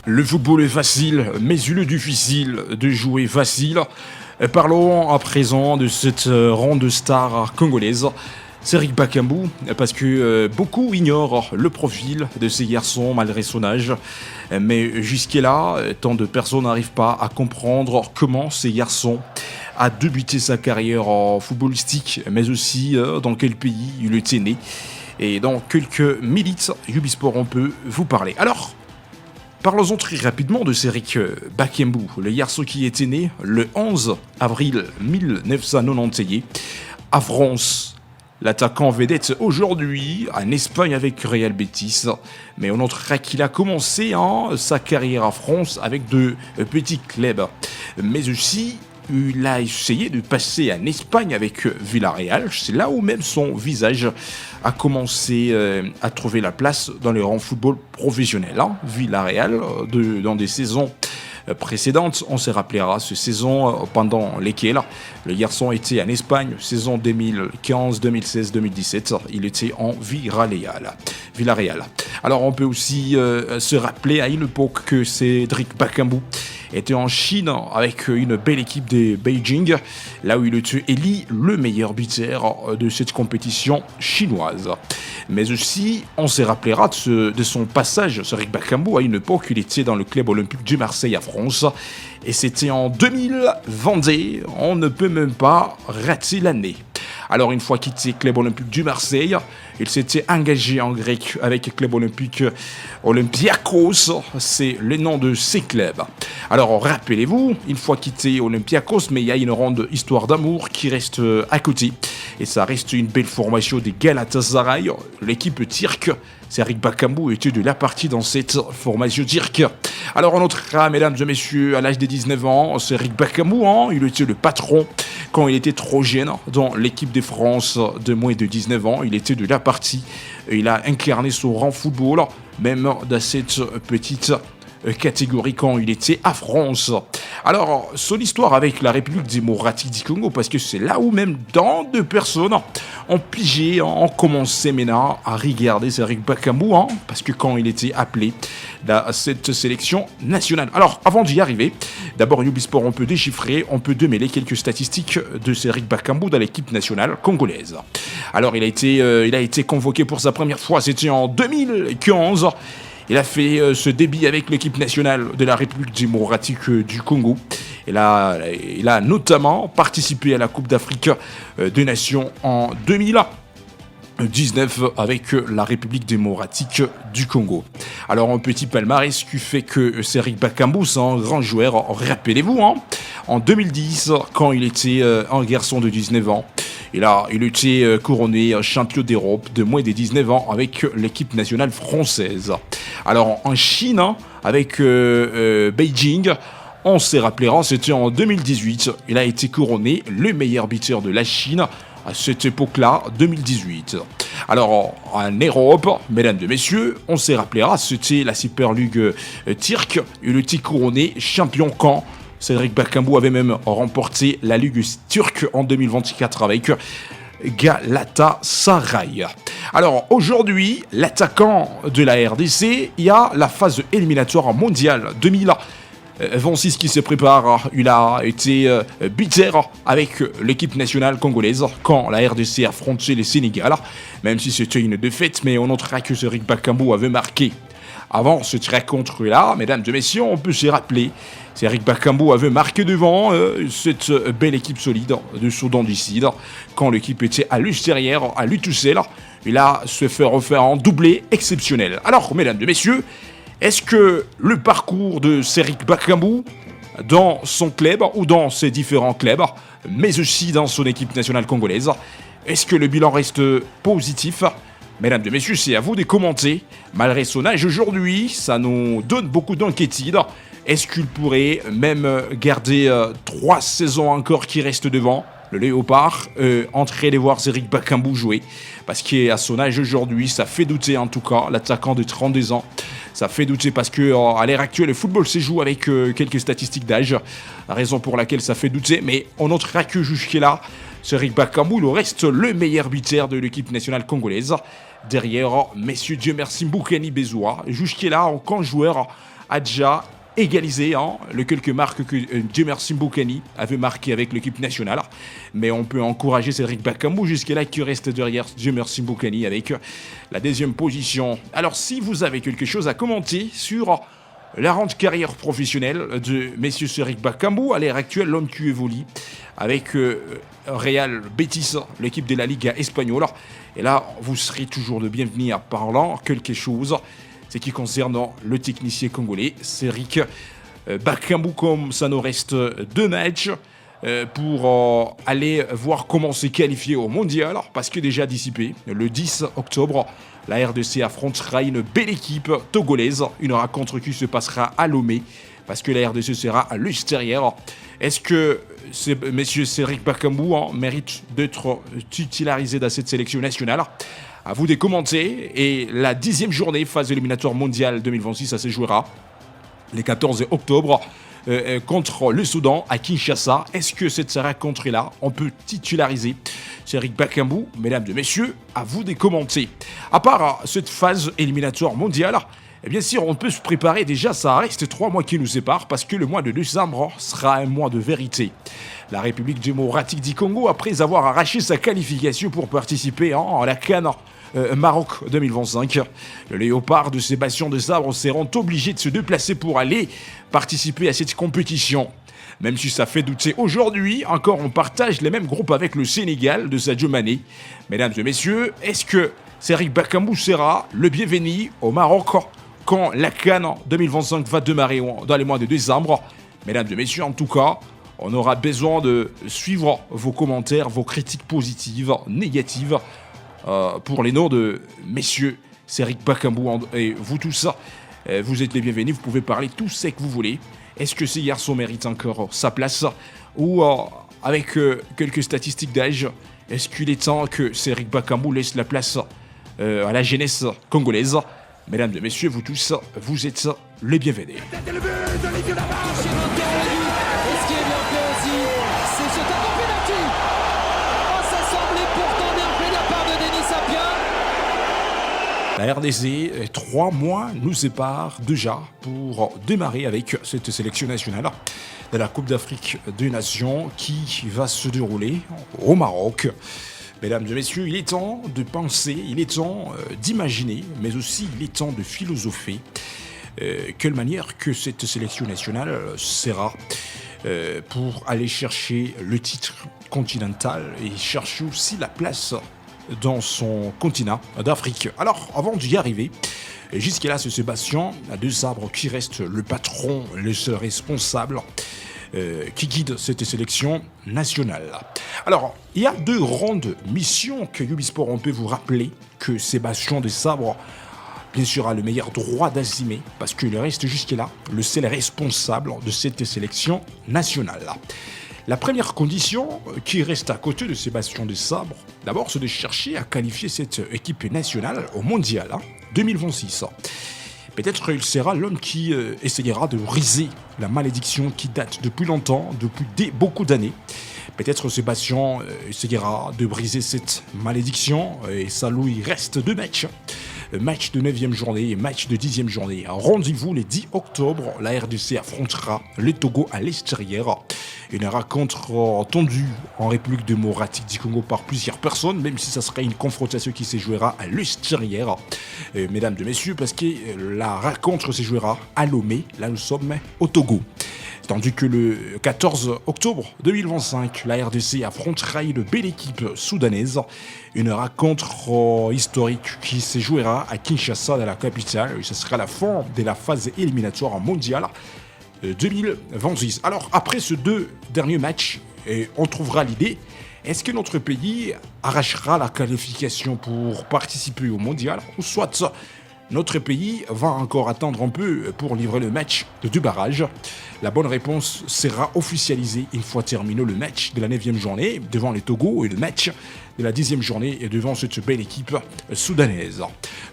Le football est facile, mais il est difficile de jouer facile. Parlons à présent de cette ronde star congolaise, Ceric Bakambu, parce que beaucoup ignorent le profil de ces garçons malgré son âge. Mais jusqu'à-là, tant de personnes n'arrivent pas à comprendre comment ces garçons a débuté sa carrière footballistique, mais aussi dans quel pays il était né. Et dans quelques minutes, Ubisport, on peut vous parler. Alors, parlons-en très rapidement de Ceric Bakambu, le garçon qui était né le 11 avril 1991 à France. L'attaquant vedette aujourd'hui en Espagne avec Real Betis, mais on notera qu'il a commencé sa carrière en France avec de petits clubs, mais aussi il a essayé de passer en Espagne avec Villarreal. C'est là où même son visage a commencé à trouver la place dans le rang football professionnel. Villarreal, dans des saisons précédentes, on se rappellera ces saisons pendant lesquelles le garçon était en Espagne, saison 2015, 2016, 2017, il était en Villarreal. Alors on peut aussi se rappeler à une époque que Ceric Bakambu était en Chine avec une belle équipe de Beijing, là où il était élu le meilleur buteur de cette compétition chinoise. Mais aussi, on se rappellera de son passage, Ceric Bakambu, à une époque où il était dans le club olympique de Marseille à France, et c'était en 2022, on ne peut même pas rater l'année. Alors une fois quitté club olympique du Marseille, il s'était engagé en grec avec club olympique Olympiakos, c'est le nom de ces clubs. Alors rappelez-vous, une fois quitté Olympiakos, mais il y a une ronde histoire d'amour qui reste à côté. Et ça reste une belle formation des Galatasaray, l'équipe turque. Ceric Bakambu était de la partie dans cette formation turque. Alors on notera, mesdames et messieurs, à l'âge de 19 ans, Ceric Bakambu, il était le patron quand il était trop jeune dans l'équipe de France de moins de 19 ans. Il était de la partie, il a incarné son rang football, même dans cette petite catégorie quand il était à France. Alors, son histoire avec la République démocratique du Congo, parce que c'est là où même dans deux personnes ont pigé, ont commencé maintenant à regarder Ceric Bakambu, parce que quand il était appelé dans cette sélection nationale. Alors, avant d'y arriver, d'abord Ubisport, on peut déchiffrer, on peut démêler quelques statistiques de Ceric Bakambu dans l'équipe nationale congolaise. Alors, il a été convoqué pour sa première fois, c'était en 2015. Il a fait ce début avec l'équipe nationale de la République démocratique du Congo. Il a notamment participé à la Coupe d'Afrique des Nations en 2019 avec la République démocratique du Congo. Alors un petit palmarès qui fait que Ceric Bakambu, c'est un grand joueur. Rappelez-vous, en 2010, quand il était un garçon de 19 ans, il était couronné champion d'Europe de moins de 19 ans avec l'équipe nationale française. Alors en Chine, avec Beijing, on se rappellera, c'était en 2018, il a été couronné le meilleur buteur de la Chine à cette époque-là, 2018. Alors en Europe, mesdames et messieurs, on se rappellera, c'était la Super League turque, il était couronné champion quand Ceric Bakambu avait même remporté la Ligue turque en 2024 avec Galatasaray. Alors aujourd'hui, l'attaquant de la RDC, il y a la phase éliminatoire mondiale 2026 qui se prépare. Il a été buteur avec l'équipe nationale congolaise quand la RDC affrontait le Sénégal, même si c'était une défaite, mais on notera que Ceric Bakambu avait marqué. Avant ce rencontre-là, mesdames et messieurs, on peut se rappeler, Ceric Bakambu avait marqué devant cette belle équipe solide de Soudan du Sud. Quand l'équipe était à l'extérieur, à lui tout seul, il a se fait refaire un doublé exceptionnel. Alors, mesdames et messieurs, est-ce que le parcours de Ceric Bakambu dans son club ou dans ses différents clubs, mais aussi dans son équipe nationale congolaise, est-ce que le bilan reste positif ? Mesdames et messieurs, c'est à vous de commenter. Malgré son âge aujourd'hui, ça nous donne beaucoup d'inquiétude. Est-ce qu'il pourrait même garder 3 saisons encore qui restent devant le Léopard, entrer les voir Ceric Bakambu jouer? Parce qu'à son âge aujourd'hui, ça fait douter en tout cas, l'attaquant de 32 ans. Ça fait douter parce qu'à l'heure actuelle, le football se joue avec quelques statistiques d'âge. Raison pour laquelle ça fait douter, mais on notera que jusque-là, Ceric Bakambu, il reste le meilleur buteur de l'équipe nationale congolaise. Derrière, messieurs Dieu merci, Mbukani Bezoua. Jusque-là, aucun joueur a déjà égalisé le quelques marques que Jemerson Boukani avait marqué avec l'équipe nationale. Mais on peut encourager Cédric Bakambu jusqu'à-là qui reste derrière Jemerson Boukani avec la deuxième position. Alors si vous avez quelque chose à commenter sur la rente carrière professionnelle de messieurs Cédric Bakambu, à l'heure actuelle, l'homme qui évolue avec Real Betis, l'équipe de la Liga espagnole. Et là, vous serez toujours de bienvenue en parlant quelque chose. C'est qui concerne le technicien congolais, Cédric Bakambu, comme ça nous reste 2 matchs pour aller voir comment se qualifier au mondial, parce que déjà dissipé, le 10 octobre, la RDC affrontera une belle équipe togolaise, une rencontre qui se passera à Lomé, parce que la RDC sera à l'extérieur. Est-ce que messieurs Cédric Bakambu mérite d'être titularisé dans cette sélection nationale? À vous de commenter. Et la 10e journée, phase éliminatoire mondiale 2026, ça se jouera le 14 octobre contre le Soudan à Kinshasa. Est-ce que cette rencontre-là, on peut titulariser Cédric Bakambu? Mesdames et messieurs, à vous de commenter. À part cette phase éliminatoire mondiale, bien sûr, on peut se préparer déjà, ça reste 3 mois qui nous séparent parce que le mois de décembre sera un mois de vérité. La République démocratique du Congo, après avoir arraché sa qualification pour participer à la CAN Maroc 2025, le léopard de Sébastien Desabre seront obligés de se déplacer pour aller participer à cette compétition. Même si ça fait douter aujourd'hui, encore on partage les mêmes groupes avec le Sénégal de Sadio Mané. Mesdames et messieurs, est-ce que Cédric Bakambu sera le bienvenu au Maroc quand la CAN 2025 va démarrer dans les mois de décembre? Mesdames et messieurs, en tout cas, on aura besoin de suivre vos commentaires, vos critiques positives, négatives, pour les noms de messieurs Cédric Bakambu et vous tous. Vous êtes les bienvenus, vous pouvez parler tout ce que vous voulez. Est-ce que ces garçons méritent encore sa place? Ou avec quelques statistiques d'âge, est-ce qu'il est temps que Cédric Bakambu laisse la place à la jeunesse congolaise? Mesdames et messieurs, vous tous, vous êtes les bienvenus. La RDC, 3 mois nous séparent déjà pour démarrer avec cette sélection nationale de la Coupe d'Afrique des Nations qui va se dérouler au Maroc. Mesdames et messieurs, il est temps de penser, il est temps d'imaginer, mais aussi il est temps de philosopher quelle manière que cette sélection nationale sera pour aller chercher le titre continental et chercher aussi la place dans son continent d'Afrique. Alors, avant d'y arriver, jusqu'à là, c'est Sébastien Desabre qui reste le patron, le seul responsable qui guide cette sélection nationale. Alors, il y a 2 grandes missions que Ubisport, on peut vous rappeler que Sébastien Desabre, bien sûr, a le meilleur droit d'assumer parce qu'il reste jusqu'à-là le seul responsable de cette sélection nationale. La première condition qui reste à côté de Sébastien Desabre, d'abord, c'est de chercher à qualifier cette équipe nationale au Mondial 2026. Peut-être il sera l'homme qui essayera de briser la malédiction qui date depuis longtemps, depuis beaucoup d'années. Peut-être Sébastien essayera de briser cette malédiction et ça lui reste 2 matchs. Match de 9e journée et match de 10e journée. Rendez-vous le 10 octobre, la RDC affrontera le Togo à l'extérieur. Une rencontre tendue en République démocratique du Congo par plusieurs personnes, même si ça sera une confrontation qui se jouera à l'extérieur. Mesdames et messieurs, parce que la rencontre se jouera à Lomé, là nous sommes au Togo. Tandis que le 14 octobre 2025, la RDC affrontera une belle équipe soudanaise. Une rencontre historique qui se jouera à Kinshasa, dans la capitale. Et ce sera la fin de la phase éliminatoire mondiale 2026. Alors, après ces 2 derniers matchs, on trouvera l'idée, est-ce que notre pays arrachera la qualification pour participer au mondial? Ou soit notre pays va encore attendre un peu pour livrer le match du barrage? La bonne réponse sera officialisée une fois terminé le match de la 9e journée devant les Togo et le match de la 10e journée devant cette belle équipe soudanaise.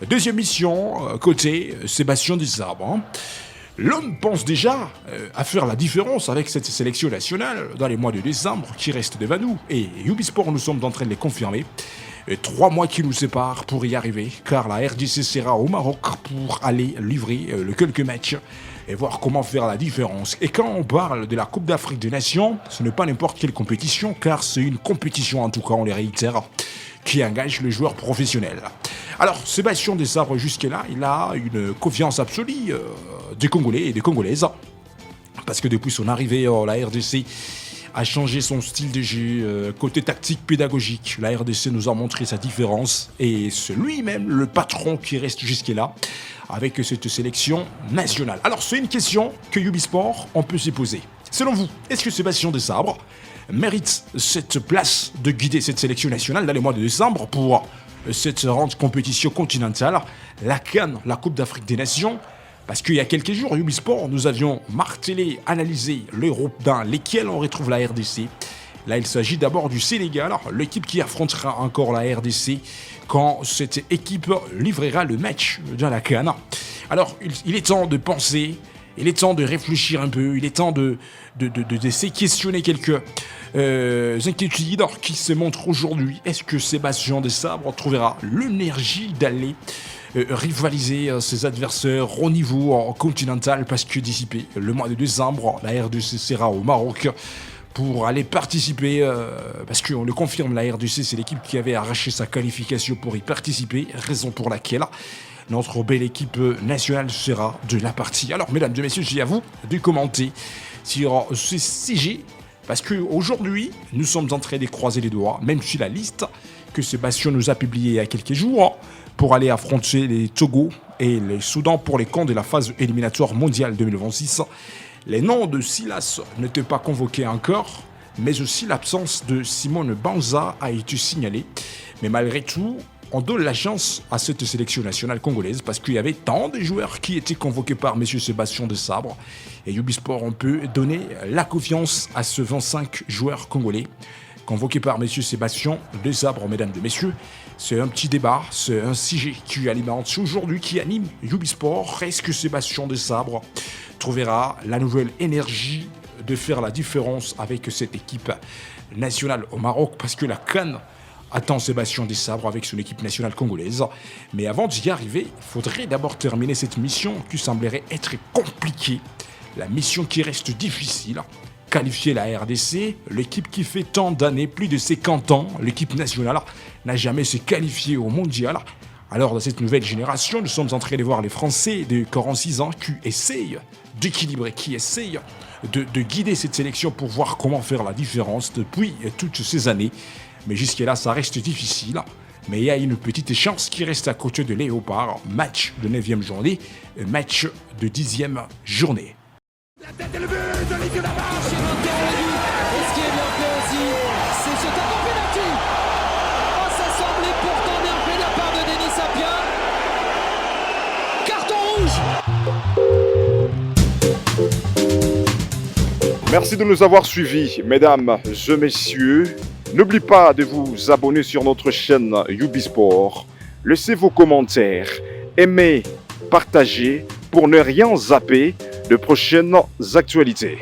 Deuxième mission, côté Sébastien Desabre. L'homme pense déjà à faire la différence avec cette sélection nationale dans les mois de décembre qui reste devant nous. Et Ubisport, nous sommes en train de les confirmer. 3 mois qui nous séparent pour y arriver, car la RDC sera au Maroc pour aller livrer le quelques matchs et voir comment faire la différence. Et quand on parle de la Coupe d'Afrique des Nations, ce n'est pas n'importe quelle compétition, car c'est une compétition, en tout cas on les réitère, qui engage les joueurs professionnels. Alors, Sébastien Desabre, jusque-là, il a une confiance absolue des Congolais et des Congolaises, parce que depuis son arrivée, la RDC a changé son style de jeu, côté tactique, pédagogique. La RDC nous a montré sa différence et c'est lui-même le patron qui reste jusque-là avec cette sélection nationale. Alors c'est une question que Ubisport, on peut se poser. Selon vous, est-ce que Sébastien Desabre mérite cette place de guider cette sélection nationale dans les mois de décembre pour cette grande compétition continentale, la CAN, la Coupe d'Afrique des Nations? Parce qu'il y a quelques jours, Ubisport, nous avions martelé, analysé les groupes dans lesquels on retrouve la RDC. Là, il s'agit d'abord du Sénégal, l'équipe qui affrontera encore la RDC quand cette équipe livrera le match dans la CAN. Alors, il est temps de penser, il est temps de réfléchir un peu, il est temps de se questionner quelques inquiétudes qui se montrent aujourd'hui. Est-ce que Sébastien Desabre trouvera l'énergie d'aller rivaliser ses adversaires au niveau continental, parce que d'ici le mois de décembre, la RDC sera au Maroc pour aller participer, parce qu'on le confirme, la RDC c'est l'équipe qui avait arraché sa qualification pour y participer, raison pour laquelle notre belle équipe nationale sera de la partie. Alors mesdames et messieurs, j'ai à vous de commenter sur ce sujet, parce qu'aujourd'hui nous sommes en train de croiser les doigts, même si la liste que Sébastien nous a publiée il y a quelques jours, pour aller affronter les Togo et les Soudan pour les camps de la phase éliminatoire mondiale 2026. Les noms de Silas n'étaient pas convoqués encore, mais aussi l'absence de Simone Banza a été signalée. Mais malgré tout, on donne la chance à cette sélection nationale congolaise parce qu'il y avait tant de joueurs qui étaient convoqués par M. Sébastien Desabre. Et Ubisport, on peut donner la confiance à ce 25 joueurs congolais convoqués par M. Sébastien Desabre, mesdames et messieurs. C'est un petit débat, c'est un sujet qui alimente aujourd'hui, qui anime Ubisport. Est-ce que Sébastien Desabre trouvera la nouvelle énergie de faire la différence avec cette équipe nationale au Maroc? Parce que la CAN attend Sébastien Desabre avec son équipe nationale congolaise. Mais avant d'y arriver, il faudrait d'abord terminer cette mission qui semblerait être compliquée. La mission qui reste difficile. Qualifier la RDC, l'équipe qui fait tant d'années, plus de 50 ans, l'équipe nationale n'a jamais se qualifié au mondial. Alors dans cette nouvelle génération, nous sommes en train de voir les Français de 46 ans qui essayent d'équilibrer, qui essayent de guider cette sélection pour voir comment faire la différence depuis toutes ces années. Mais jusque-là, ça reste difficile. Mais il y a une petite chance qui reste à côté de Léopard. Match de 9e journée, match de 10e journée. La tête et le but de Lydie Lamarche. Et ce qui est bien fait aussi, c'est ce tac en pénalty. Oh, ça semblait pourtant bien fait de la part de Denis Sapien. Carton rouge. Merci de nous avoir suivis, mesdames et messieurs. N'oubliez pas de vous abonner sur notre chaîne Ubisport. Laissez vos commentaires, aimez, partagez pour ne rien zapper de prochaines actualités.